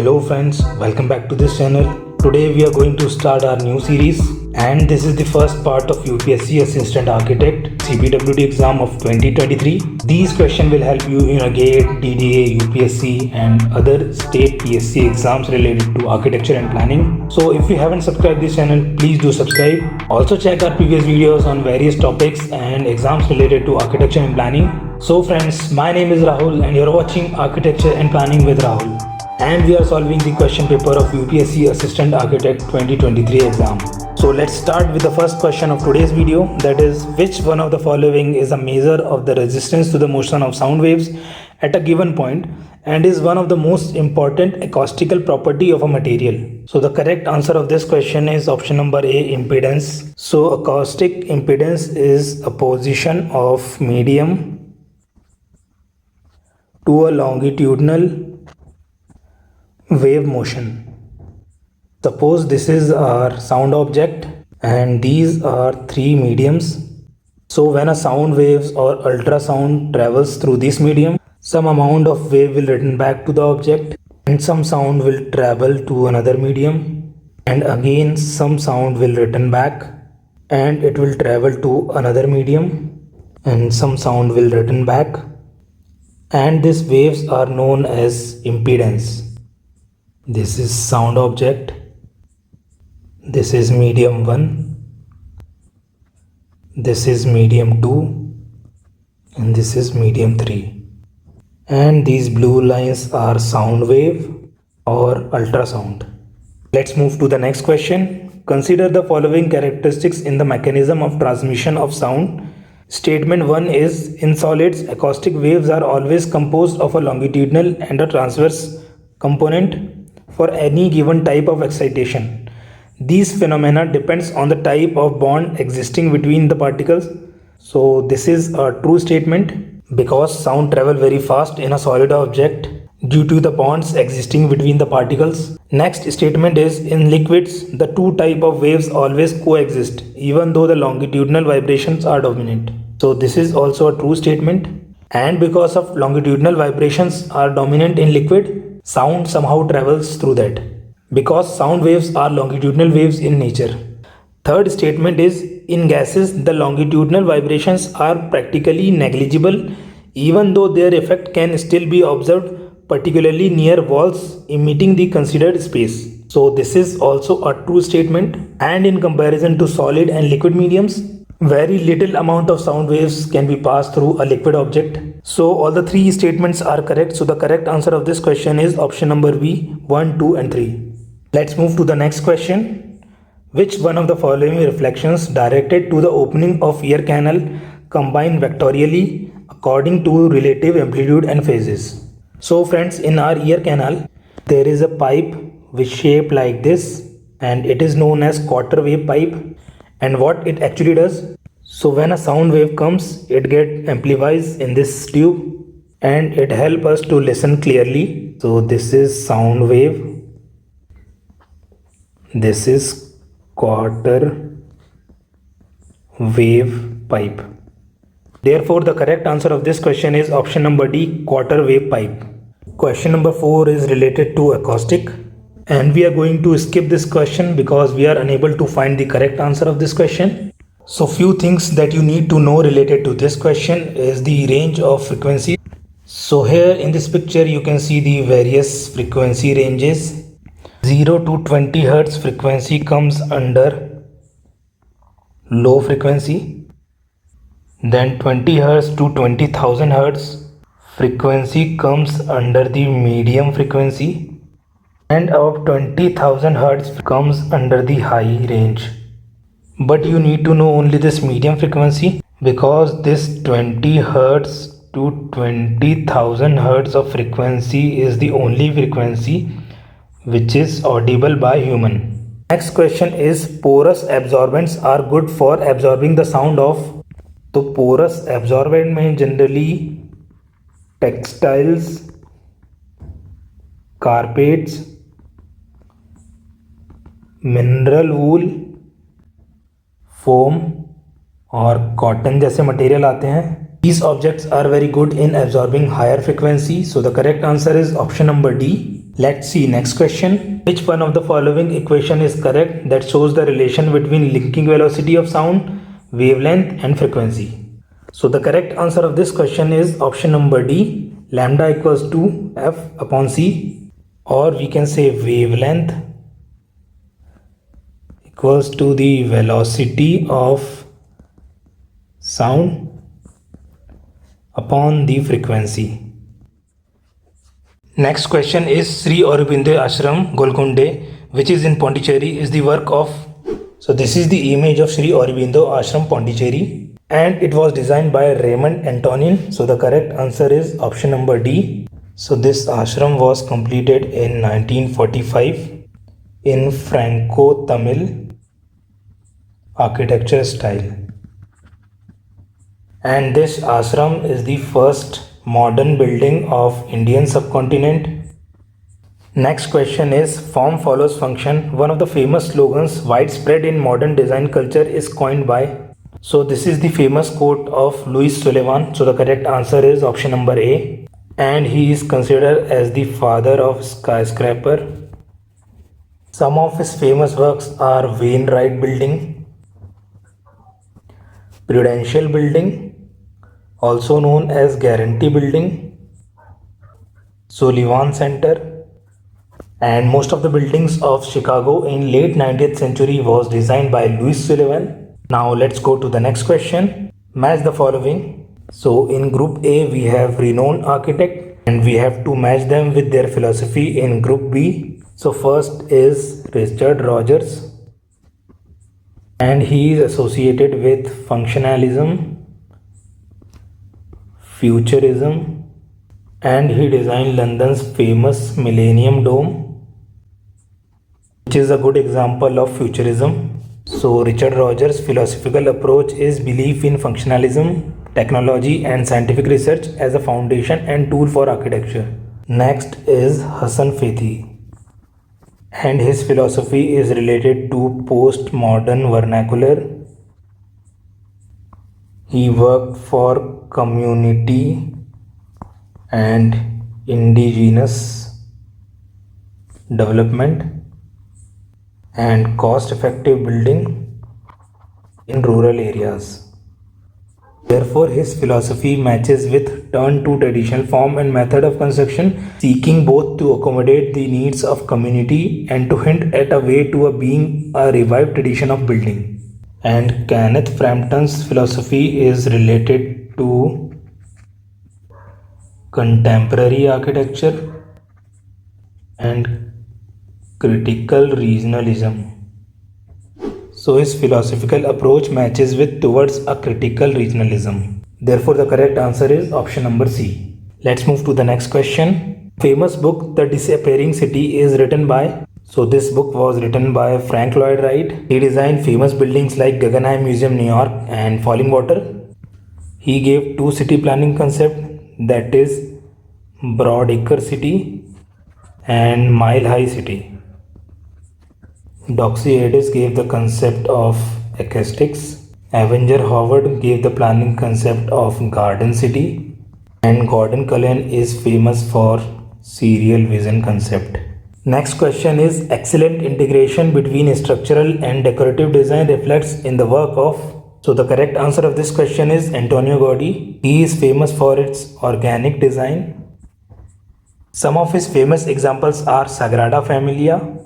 Hello friends, welcome back to this channel. Today we are going to start our new series and this is the first part of UPSC Assistant Architect CPWD exam of 2023. These questions will help you in GATE, DDA, UPSC and other state PSC exams related to architecture and planning. So if you haven't subscribed this channel, please do subscribe. Also check our previous videos on various topics and exams related to architecture and planning. So friends, my name is Rahul and you're watching Architecture and Planning with Rahul. And we are solving the question paper of UPSC Assistant Architect 2023 exam. So let's start with the first question of today's video, that is, which one of the following is a measure of the resistance to the motion of sound waves at a given point and is one of the most important acoustical property of a material? So the correct answer of this question is option number A, impedance. So acoustic impedance is a position of medium to a longitudinal wave motion. Suppose this is our sound object and these are three mediums. So when a sound waves or ultrasound travels through this medium, some amount of wave will return back to the object and some sound will travel to another medium and again some sound will return back and it will travel to another medium and some sound will return back, and these waves are known as impedance. This is sound object, this is medium 1, this is medium 2 and this is medium 3, and these blue lines are sound wave or ultrasound. Let's move to the next question. Consider the following characteristics in the mechanism of transmission of sound. Statement 1 is, in solids, acoustic waves are always composed of a longitudinal and a transverse component for any given type of excitation. These phenomena depends on the type of bond existing between the particles. So this is a true statement because sound travel very fast in a solid object due to the bonds existing between the particles. Next statement is, in liquids, the two type of waves always coexist even though the longitudinal vibrations are dominant. So this is also a true statement, and because of longitudinal vibrations are dominant in liquid, sound somehow travels through that because sound waves are longitudinal waves in nature. Third statement is, in gases the longitudinal vibrations are practically negligible even though their effect can still be observed, particularly near walls emitting the considered space. So this is also a true statement, and in comparison to solid and liquid mediums, very little amount of sound waves can be passed through a liquid object. So all the three statements are correct. So the correct answer of this question is option number B, 1, 2 and 3. Let's move to the next question. Which one of the following reflections directed to the opening of ear canal combine vectorially according to relative amplitude and phases? So friends, in our ear canal there is a pipe which shape like this and it is known as quarter wave pipe. And what it actually does, so when a sound wave comes, it get amplifies in this tube and it help us to listen clearly. So this is sound wave, this is quarter wave pipe. Therefore the correct answer of this question is option number D, quarter wave pipe. Question number 4 is related to acoustic, and we are going to skip this question because we are unable to find the correct answer of this question. So few things that you need to know related to this question is the range of frequency. So here in this picture you can see the various frequency ranges. 0 to 20 Hz frequency comes under low frequency. Then 20 Hz to 20,000 Hz frequency comes under the medium frequency. And above 20,000 Hz comes under the high range. But you need to know only this medium frequency because this 20 Hz to 20,000 Hz of frequency is the only frequency which is audible by human. Next question is, porous absorbents are good for absorbing the sound of. So porous absorbent में generally textiles, carpets, mineral वूल, foam और cotton जैसे material आते हैं. These objects are very good in absorbing higher frequency. So the correct answer is option number D. Let's see next question. Which one of the following equation is correct that shows the relation between linking velocity of sound, wavelength and frequency? So the correct answer of this question is option number D, lambda equals to F upon C, or we can say wavelength equals to the velocity of sound upon the frequency. Next question is Sri Aurobindo Ashram, Golconda, which is in Pondicherry, is the work of. So this is the image of Sri Aurobindo Ashram, Pondicherry, and it was designed by Raymond Antonin. So the correct answer is option number D. So this ashram was completed in 1945 in Franco-Tamil architecture style. And this ashram is the first modern building of Indian subcontinent. Next question is form follows function. One of the famous slogans widespread in modern design culture is coined by. So this is the famous quote of Louis Sullivan. So the correct answer is option number A, and he is considered as the father of skyscraper. Some of his famous works are Wainwright Building, Prudential Building, also known as Guarantee Building, Sullivan Center, and most of the buildings of Chicago in late 19th century was designed by Louis Sullivan. Now let's go to the next question. Match the following. So in group A we have renowned architect, and we have to match them with their philosophy in group B. So first is Richard Rogers, and he is associated with functionalism, futurism, and he designed London's famous Millennium Dome, which is a good example of futurism. So Richard Rogers' philosophical approach is belief in functionalism, technology and scientific research as a foundation and tool for architecture. Next is Hassan Fathi, and his philosophy is related to postmodern vernacular. He worked for community and indigenous development and cost-effective building in rural areas. Therefore, his philosophy matches with turn to traditional form and method of construction, seeking both to accommodate the needs of community and to hint at a way to being a revived tradition of building. And Kenneth Frampton's philosophy is related to contemporary architecture and critical regionalism. So his philosophical approach matches with towards a critical regionalism. Therefore the correct answer is option number C. Let's move to the next question. Famous book The Disappearing City is written by. So this book was written by Frank Lloyd Wright. He designed famous buildings like Guggenheim Museum, New York and Falling Water. He gave two city planning concepts, that is Broadacre City and Mile High City. Doxiadis gave the concept of acoustics. Avenger Howard gave the planning concept of Garden City, and Gordon Cullen is famous for serial vision concept. Next question is excellent integration between structural and decorative design reflects in the work of. So the correct answer of this question is Antonio Gaudi. He is famous for its organic design. Some of his famous examples are Sagrada Familia,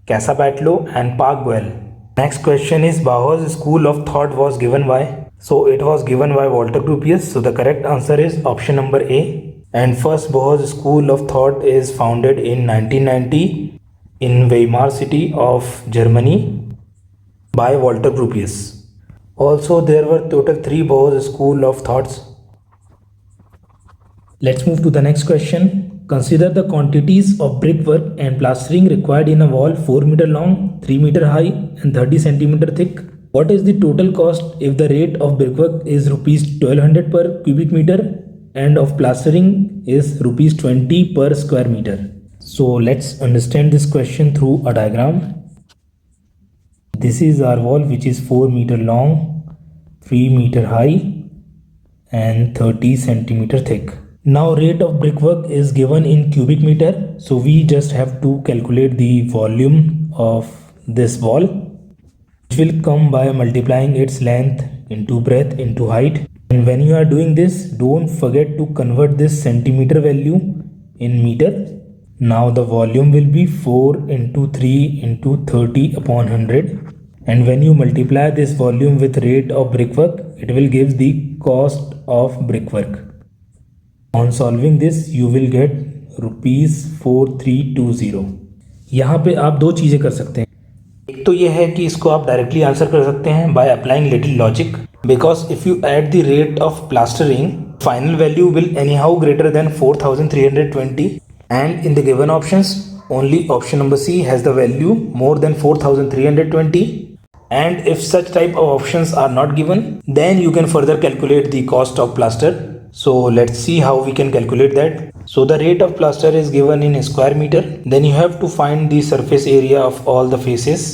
Casa Batlló and Park Güell. Next question is Bauhaus school of thought was given by. So it was given by Walter Gropius. So the correct answer is option number A. And first Bauhaus school of thought is founded in 1990 in Weimar city of Germany by Walter Gropius. Also there were total 3 Bauhaus school of thoughts. Let's move to the next question. Consider the quantities of brickwork and plastering required in a wall 4 meter long, 3 meter high and 30 centimeter thick. What is the total cost if the rate of brickwork is rupees 1200 per cubic meter and of plastering is rupees 20 per square meter? So let's understand this question through a diagram. This is our wall which is 4 meter long, 3 meter high and 30 centimeter thick. Now rate of brickwork is given in cubic meter, so we just have to calculate the volume of this wall, which will come by multiplying its length into breadth into height. And when you are doing this, don't forget to convert this centimeter value in meter. Now the volume will be 4 into 3 into 30 upon 100. And when you multiply this volume with rate of brickwork, it will give the cost of brickwork. On solving this, you will get ₹4320. यहाँ पे आप दो चीज़ें कर सकते हैं. एक तो ये है कि इसको आप डायरेक्टली आंसर कर सकते हैं by applying little logic, because if you add the rate of plastering, final value will anyhow greater than 4320, and in the given options only option number C has the value more than 4320. And if such type of options are not given, then you can further calculate the cost of plaster. So let's see how we can calculate that. So the rate of plaster is given in square meter. Then you have to find the surface area of all the faces.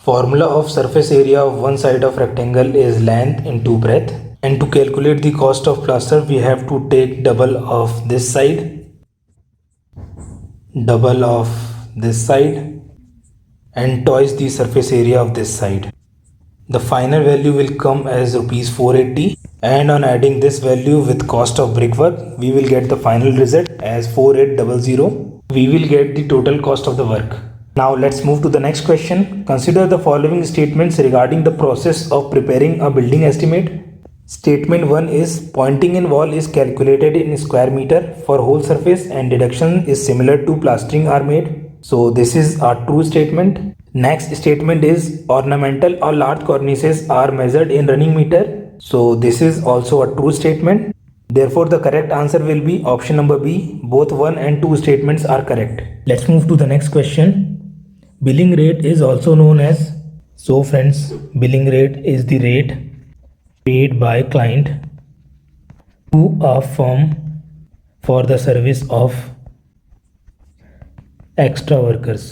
Formula of surface area of one side of rectangle is length into breadth. And to calculate the cost of plaster, we have to take double of this side, double of this side, and twice the surface area of this side. The final value will come as ₹480, and on adding this value with cost of brickwork, we will get the final result as 4800. We will get the total cost of the work. Now let's move to the next question. Consider the following statements regarding the process of preparing a building estimate. Statement 1 is pointing in wall is calculated in square meter for whole surface and deduction is similar to plastering are made. So this is a true statement. Next statement is ornamental or large cornices are measured in running meter. So this is also a true statement. Therefore the correct answer will be option number B. Both 1 and 2 statements are correct. Let's move to the next question. Billing rate is also known as, so friends, billing rate is the rate paid by client to a firm for the service of extra workers,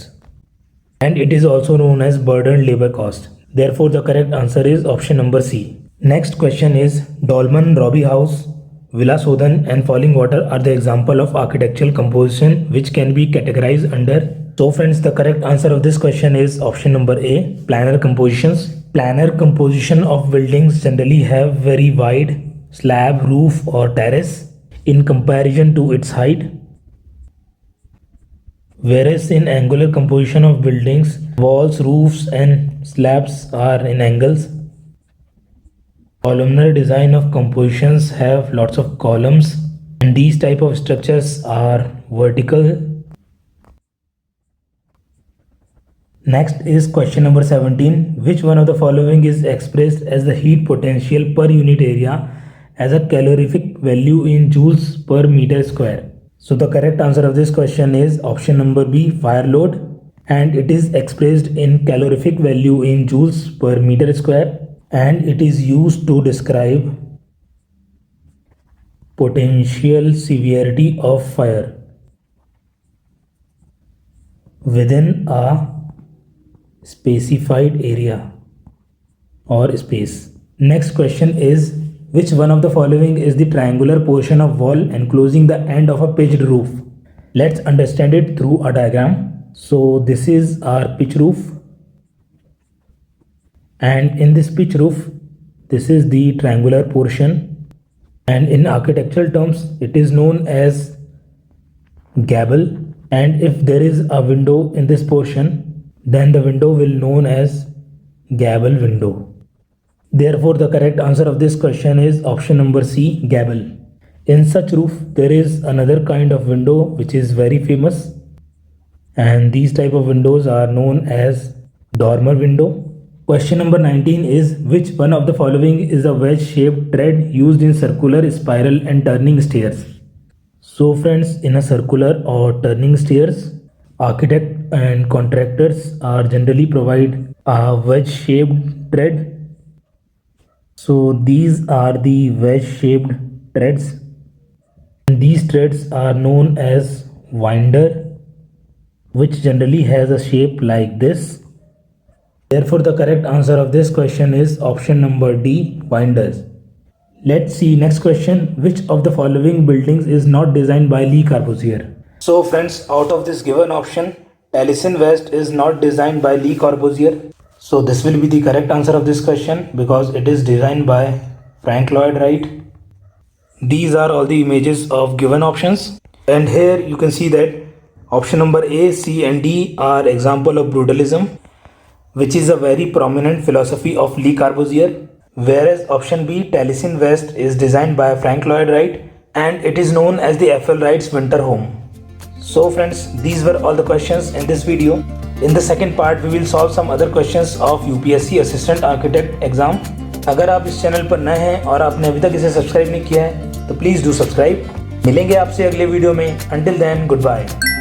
and it is also known as burdened labor cost. Therefore the correct answer is option number C. Next question is Dolmen, Robbie House, Villa Sodan and Falling Water are the example of architectural composition which can be categorized under. So friends, the correct answer of this question is option number A, planar compositions. Planar composition of buildings generally have very wide slab, roof or terrace in comparison to its height, whereas in angular composition of buildings, walls, roofs and slabs are in angles. Columnar design of compositions have lots of columns, and these type of structures are vertical. Next is question number 17. Which one of the following is expressed as the heat potential per unit area as a calorific value in joules per meter square? So the correct answer of this question is option number B, fire load, and it is expressed in calorific value in joules per meter square, and it is used to describe potential severity of fire within a specified area or space. Next question is which one of the following is the triangular portion of wall enclosing the end of a pitched roof? Let's understand it through a diagram. So this is our pitch roof, and in this pitch roof, this is the triangular portion, and in architectural terms it is known as gable. And if there is a window in this portion, then the window will known as gable window. Therefore the correct answer of this question is option number C, gable. In such roof there is another kind of window which is very famous, and these type of windows are known as dormer window. Question number 19 is which one of the following is a wedge shaped tread used in circular, spiral and turning stairs? So friends, in a circular or turning stairs, architect and contractors are generally provide a wedge shaped tread. So these are the wedge shaped treads, and these treads are known as winder, which generally has a shape like this. Therefore the correct answer of this question is option number D, winders. Let's see next question. Which of the following buildings is not designed by Le Corbusier? So friends, out of this given option, Taliesin West is not designed by Le Corbusier. So this will be the correct answer of this question because it is designed by Frank Lloyd Wright. These are all the images of given options, and here you can see that option number A, C and D are example of brutalism, which is a very prominent philosophy of Le Corbusier, whereas option B, Taliesin West, is designed by Frank Lloyd Wright and it is known as the F.L. Wright's winter home. So friends, these were all the questions in this video. In the second part, we will solve some other questions of UPSC Assistant Architect exam. अगर आप इस channel पर नए हैं और आपने अभी तक इसे सब्सक्राइब नहीं किया है तो प्लीज़ डू सब्सक्राइब. मिलेंगे आपसे अगले वीडियो में. Until then, goodbye.